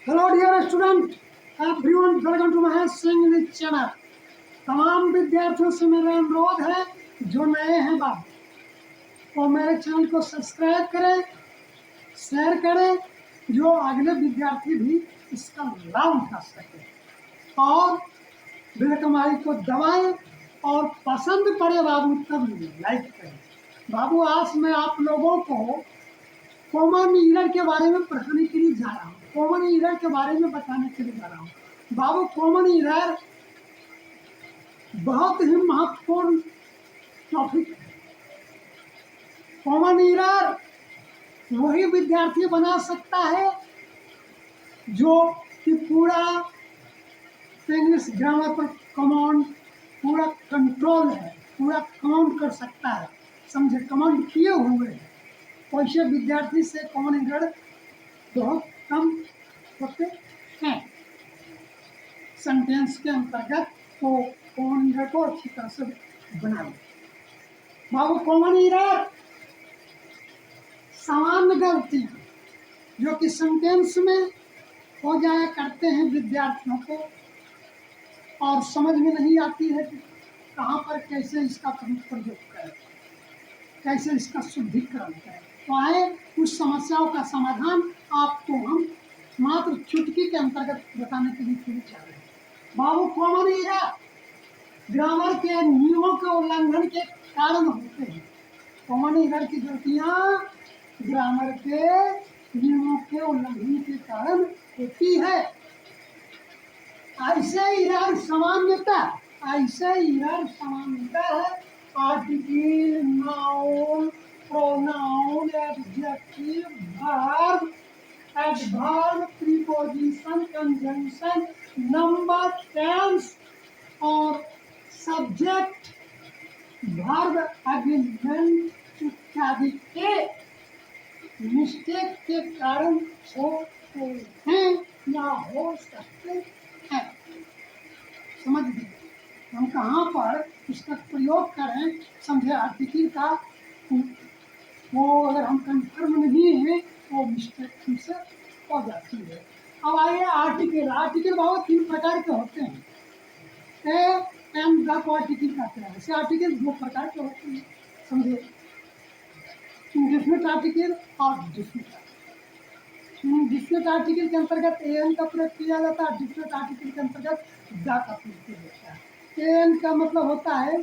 Hello dear student, everyone, welcome to Mahesh English channel. तमाम विद्यार्थियों से मेरा अनुरोध है जो नए हैं बाप तो मेरे चैनल को सब्सक्राइब करें, शेयर करें, जो अगले विद्यार्थी भी इसका लाभ उठा सके। और बेल कमाई को दबाएं और पसंद पड़े बाबू तब लाइक करें। बाबू आज मैं आप लोगों को कॉमन ईरर के बारे में पढ़ाने के लिए जा रहा हूँ। कॉमन ईरर के बारे में बताने के लिए जा रहा हूँ। बाबू कॉमन ईरर बहुत ही महत्वपूर्ण टॉपिक है। कॉमन ईरर वही विद्यार्थी बना सकता है जो कि पूरा इंग्लिश ग्रामर पर कमांड पूरा कंट्रोल है, पूरा कमांड कर सकता है, समझे, कमांड किए हुए है। वैसे विद्यार्थी से कॉमन ईरर बहुत कम होते हैं। सेंटेंस के अंतर्गत वो कॉमन ईरर को अच्छी तरह से बना लो। बाबू कॉमन ईरर सामान्य गलतियां जो कि सेंटेंस में हो जाया करते हैं विद्यार्थियों को और समझ में नहीं आती है कि कहाँ पर कैसे इसका प्रयोग करें, कैसे इसका शुद्धिकरण करें। तो आए उस समस्याओं का समाधान आपको हम मात्र चुटकी के अंतर्गत बताने के लिए चाह रहे हैं। बाबू कॉमन ईरर ग्रामर के नियमों के उल्लंघन के कारण होते हैं। कॉमन ईरर की गलतियां ग्रामर के नियमों के उल्लंघन के कारण होती है। ऐसे ईरर सामान्यतः है article, noun, pronoun, adjective, verb, adverb, preposition, conjunction, number, tense और सब्जेक्ट, वर्ब, एग्रीमेंट इत्यादि के मिस्टेक के कारण होते हैं या हो सकते हैं। समझ गए हम कहाँ पर इसका प्रयोग करें, समझे। आर्टिकल का वो अगर हम कंफर्म नहीं है तो मिस्टेक हमसे हो जाती है। अब आइए आर्टिकल बहुत तीन प्रकार के होते हैं। एम द को आर्टिकल कहते हैं। ऐसे आर्टिकल दो प्रकार के होते हैं, समझे, इंडेफिनिट आर्टिकल और डेफिनिट आर्टिकल। डेफिनिट आर्टिकल के अंतर्गत एन का प्रयोग किया जाता है, डेफिनिट आर्टिकल के अंतर्गत द का प्रयोग किया जाता है। एन का मतलब होता है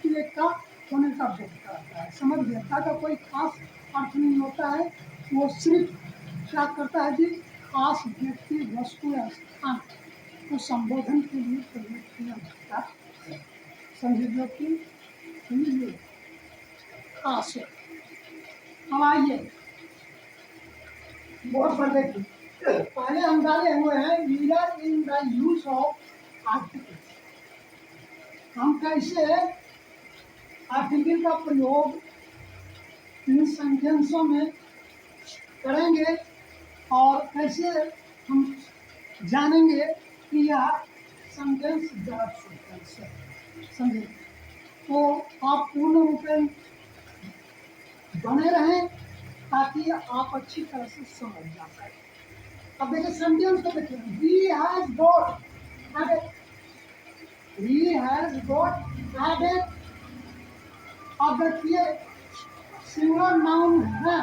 कि एक का होने का बोध करता है, समझ गया। द का कोई खास अर्थ नहीं होता है, वो सिर्फ क्या करता है कि खास व्यक्ति, वस्तु या स्थान को संबोधन के लिए प्रयोग किया जाता है, समझे, जो कि खास है। अब आइए बहुत पर देखिए, पहले हम डाले हुए हैं error in the use of article. हम कैसे आर्टिकल का प्रयोग इन सेंटेंसों में करेंगे और कैसे हम जानेंगे कि यह सेंटेंस गलत सेंटेंस है, समझे। तो आप पूर्ण रूप में बने रहें ताकि आप अच्छी तरह से समझ जा सकें। अब देखिए सेंटेंस को देखिए, he has got headache, he has got headache। अब देखिए सिंगुलर नाउन है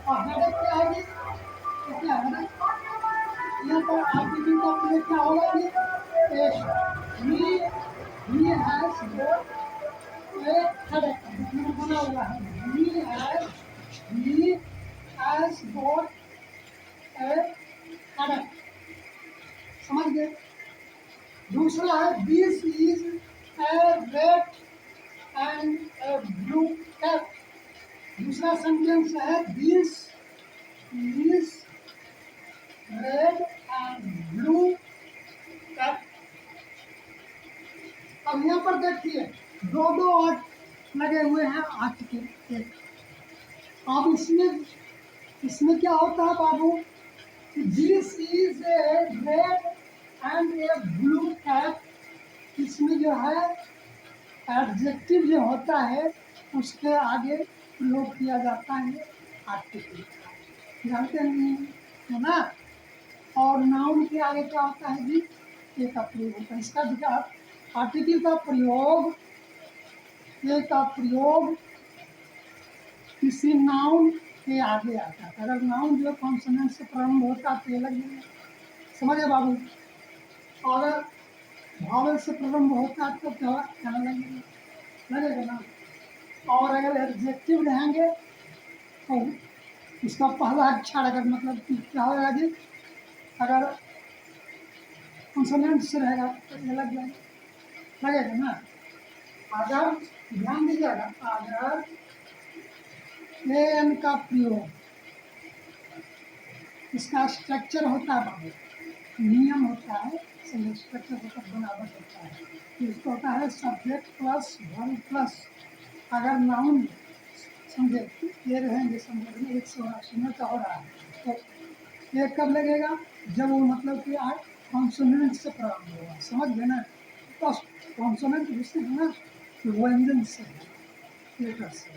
और हेडेक क्या है जी, तो क्या हेडेक यहाँ पर आर्टिकल का प्रयोग क्या होगा जी, he has got a headache बना हुआ है। he has got a headache, समझ गए। दूसरा है this is a red and a blue cap. दूसरा सेंटेंस है this is red and blue cap. अब यहाँ पर देखिए दो अर्थ लगे हुए हैं आर्टिकल के। अब इसमें क्या होता है बाबू, this is a red and a blue cap. इसमें जो है एडजेक्टिव जो होता है उसके आगे प्रयोग किया जाता है आर्टिकल, जानते नहीं है ना। और नाउन के आगे क्या होता है जी, ए का प्रयोग होता है। इसका विचार आर्टिकल का प्रयोग, ए का प्रयोग किसी नाउन के आगे आता है। अगर नाउन जो कॉन्सोनेंट से प्रारंभ होता है तो ये लग जाएगा, समझे बाबू। अगर वावल से प्रारंभ होता है तो क्या लगेगा ना। और अगर एडजेक्टिव रहेंगे तो इसका पहला अक्षर अगर मतलब क्या होगा जी, अगर कॉन्सोनेंट से रहेगा तो ये लग जाएगा, लगेगा ना। अगर ध्यान दीजिएगा, अगर एन का प्रयोग, इसका स्ट्रक्चर होता है बाबू, नियम होता है, स्ट्रक्चर होता है, बनावट होता है। इसको होता है सब्जेक्ट प्लस वर्ब प्लस, अगर नाउन समझे ये रहेंगे, समझे 180 में क्या हो रहा है, तो ये कब लगेगा, जब वो मतलब कि कॉन्सोनेंट से प्रारंभ होगा, समझ गए ना। तो कॉन्सोनेंट जिससे है ना, व्यंजन से है, लेटर से,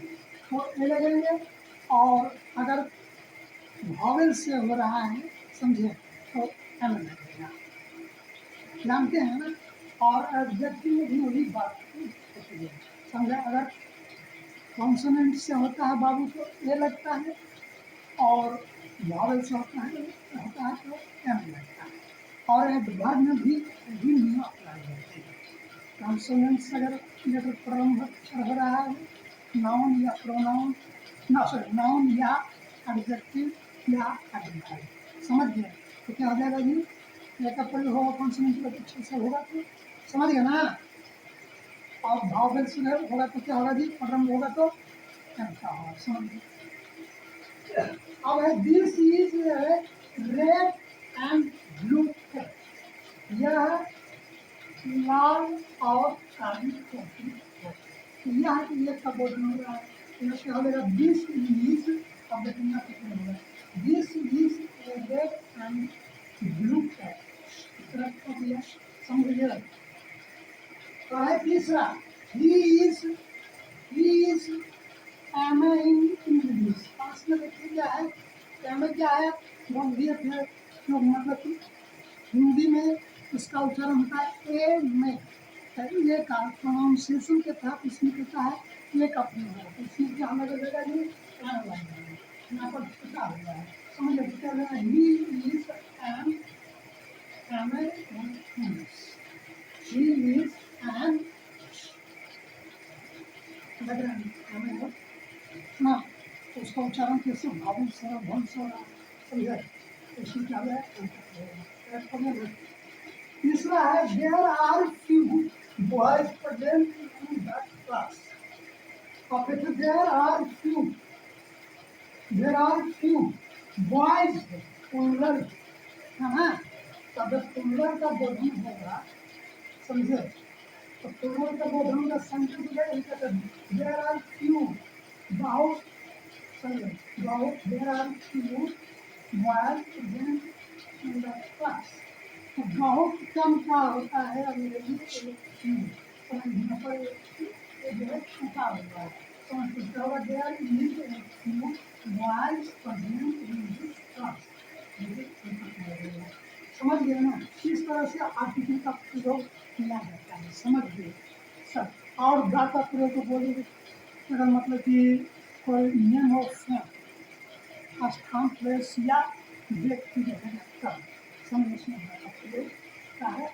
तो ये लगेंगे। और अगर वावेल से हो रहा है, समझे, तो एम लगेगा, जानते हैं ना। और एडजेक्टिव में भी वही बात होती है, समझे। अगर कॉन्सोनेंट से होता है बाबू तो ए लगता है, और वावेल से होता है तो एम लगता है। और एडवर्ब में भी यही नियम अप्लाई होते हैं। कॉन्सोनेंट से अगर लेटर प्रारंभ अक्षर हो रहा है, नाउन या प्रोनाउन, नाउन या एडजेक्टिव या एडवर्ब, समझ गए, तो क्या हो जाएगा जी, एक प्रयोग होगा कॉन्सोनेंट का अच्छे से होगा तो, समझ गए ना। और वावेल से होगा तो क्या होगा जी, प्रारंभ होगा तो ऐसा होगा, समझ गए। अब है this is red and blue cat, यह लाल और काली टोपी है। यह ये का बोल रहा है, यह क्या होगा, दिस इज, अब देखना कितना होगा, this is a red and blue cat, इस तरह का दिया, समझिए। तो है तीसरा, he is am in English, पास में देखिए क्या है, एम क्या है, गंभीर है, जो मतलब कि हिंदी में इसका उच्चारण होता है ए में, ये का प्रोनाउंसिएशन के तहत इसमें कहता है ये का प्रयोग है, इसमें क्या लगेगा जी, यहाँ पर छोटा हो गया है, समझ लीजिए क्या लगेगा, he is am English, he is an, लग रहा है ना, उसका उच्चारण कैसे भावुक सरल भंग से हो रहा है, समझे, इसमें क्या है। तीसरा है there are few boys present in the class, और फिर there are few boys, plural है ना, तब प्लूरल का बोधन होगा, समझे, तो प्लूरल का बोधन का संकेत देगा, देयर आर फ्यू, बहुत, समझे, बहुत, there are few boys present in the class, तो बहुत कम का होता है अंग्रेजी समझने पर ये जो है छूटा हुआ है, समझ सकते होगा, there is a few boys present in this class, समझ गए ना। किस तरह से आर्टिकल का प्रयोग किया जाता है, समझ गए सर। और दा का प्रयोग तो बोलेंगे, अगर मतलब कि कोई नियम हो, स्थान, प्लेस या व्यक्ति रहेगा तब समझने का प्रयोग क्या है,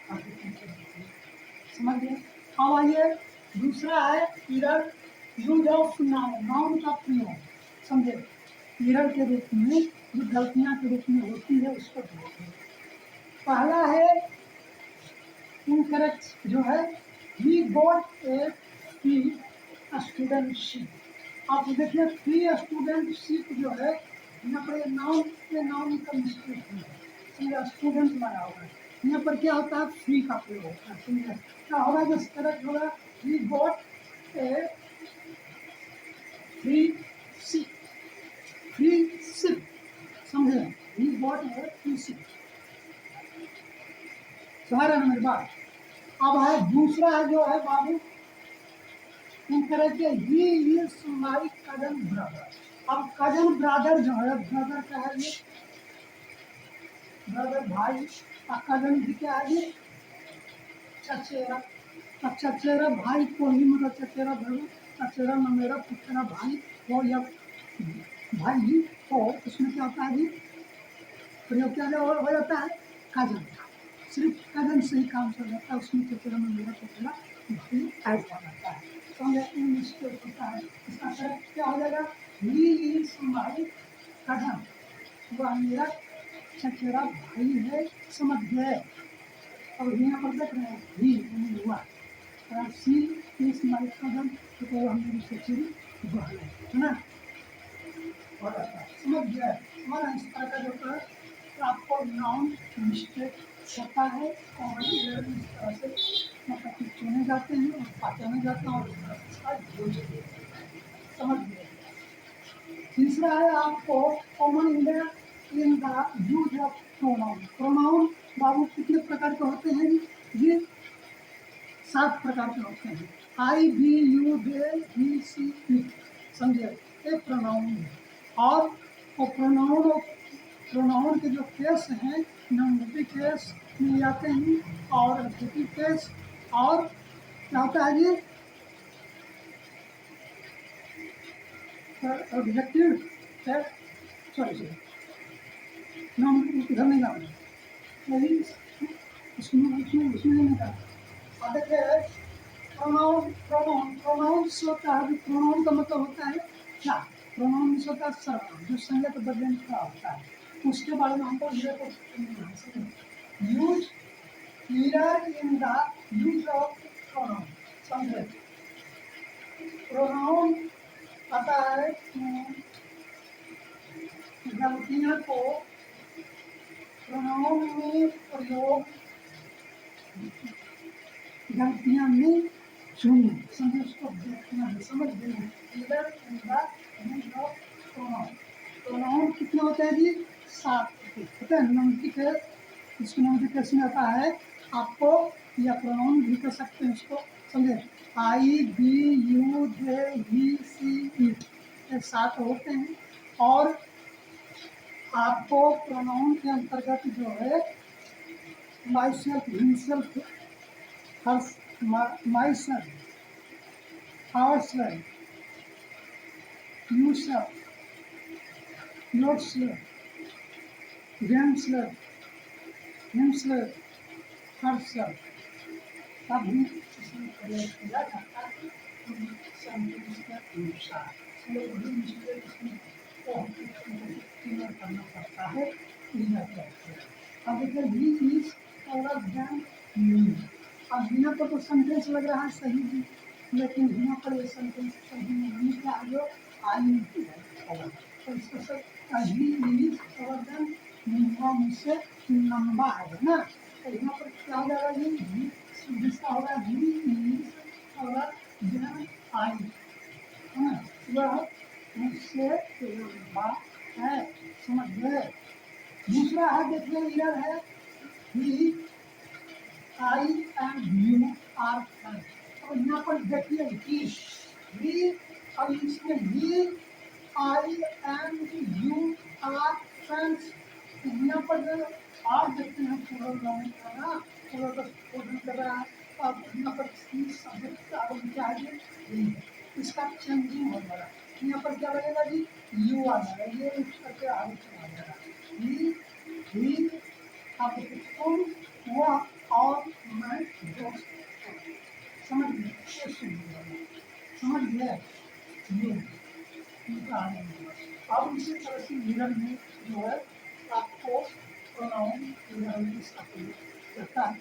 समझ गए। अब आइए दूसरा है error, use of noun, noun का प्रयोग, समझे, इरर के रूप में, जो गलतियां के रूप में होती है उसको देखिए। पहला है इनकरेक्ट, जो है ही गॉट ए फ्री स्टूडेंटशिप, आप देखिए फ्री स्टूडेंटशिप जो है, यहाँ पर नाउन के नाउन का मिस्टेक है, स्टूडेंट लगा हुआ है, यहाँ पर क्या होता है, फ्री का प्रयोग होता है, समझे, क्या होगा, जो करेक्ट होगा, he got a free ship, free ship, समझे, he got a free ship, समझ रहे हैं मेरी बात। अब है दूसरा है जो है बाबू, incorrect, he is my cousin brother, अब कजन ब्रदर जो है, ब्रदर का है ये, ब्रदर भाई, कजन भी क्या है जी? चचेरा। अब चचेरा भाई को ही मतलब चचेरा ब्रदर, चचेरा ममेरा पुचेरा भाई हो या भाई ही हो, उसमें क्या होता है जी? प्रयोग क्या हो जाता है? कजन। सिर्फ कजन से ही काम चल जाता है, उसमें चचेरा ममेरा पुचेरा भाई ऐड हो जाता है। समझे? मिस्टेक होता है। इसका करेक्ट क्या हो जाएगा? ही इज माई कजन, वह मेरा चचेरा भाई है। समझ गए? और यहाँ पर देख रहे हैं ही यानी हुआ, सी इज माई कजन, तो वह मेरी चचेरी बहन है ना? और समझ गए? हमारा इस तरह का जो है तो आपको नाउन मिस्टेक होता है, और इस तरह से मतलब कि चुने जाते हैं और पहचाने जाते हैं, और इस तरह से इसका यूज समझ गए? तीसरा है आपको common in the use of pronoun. Pronoun बाबू कितने प्रकार के होते हैं? ये 7 प्रकार के होते हैं। I, we, you, they, he, she, it. समझे? ये प्रोनाउन है। और वो प्रोनाउन के जो केस हैं, नॉमिनेटिव केस में आते हैं, और एडजेक्टिव केस, और क्या होता है जी? ऑब्जेक्टिव केस, सॉरी नाम इधर नहीं लाना, यही उसमें नहीं था। अब देखिए प्रोनाउंस होता है। प्रोनाउन का मतलब होता है क्या? प्रोनाउन होता है सर्वनाम, जो संज्ञा के बदले में खड़ा होता है। उसके बारे में हमको use here in the use of pronoun. समझे? प्रोनाउन आता है गलतियां को प्रोनाउन में प्रयोग, गलतियां में चुनी। समझे? उसको देखना है, समझ गए? इधर प्रोनाउन कितने होते हैं जी? 7 होते हैं। नॉमिनेटिव है, इसको नॉमिनेटिव केस में आता है आपको, या प्रोनाउन भी कर सकते हैं उसको। समझे? I, we, you, they, he, she, it, ये 7 होते हैं। और आपको प्रोनाउन के अंतर्गत जो है my self, himself, my self, ourselves, yourself, yourself, themselves, himself, herself, सभी इसमें प्रयोग किया जाता है सेंटेंस के अनुसार। इसमें क्लियर करना पड़ता है, क्लियर करके। अब देखिए ही इज और देन मी। अब यहाँ पर तो सेंटेंस लग रहा है सही भी, लेकिन यहाँ पर ये सेंटेंस सही नहीं क्या है, जो आई होगा। तो इसका सब ही इज और देन मीनिंग मुझसे लंबा है ना, तो यहाँ पर क्या हो जाएगा? ये जिसका होगा ही इज और देन आई, है ना? वह मुझसे लंबा है। समझ गए? दूसरा है, देखिए इधर है ही, आई एंड यू आर फ्रेंड्स। तो यहाँ पर देखिए ही, और इसमें ही, आई एंड यू आर फ्रेंड्स। यहाँ पर जो आर देखते हैं पूरा नाउन का ना, पूरा पूर्ण कर रहा है। अब यहाँ पर सब्जेक्ट का क्या है? इसका चेंजिंग हो जाएगा। यहाँ पर क्या लगेगा जी? यू आ जाएगा, ये उठ करके आगे चला जाएगा। ही आप तुम, वह, और मैं दोस्त। समझ गए? समझ गए? ये अब इसी तरह से मिरर में जो है आपको प्रोनाउन इसका प्रयोग करता है,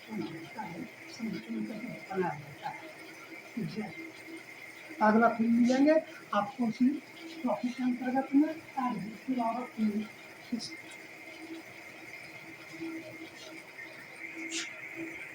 बनाया जाता है। ठीक है? अगला फिर मिलेंगे आपको उसी टॉपिक के अंतर्गत में।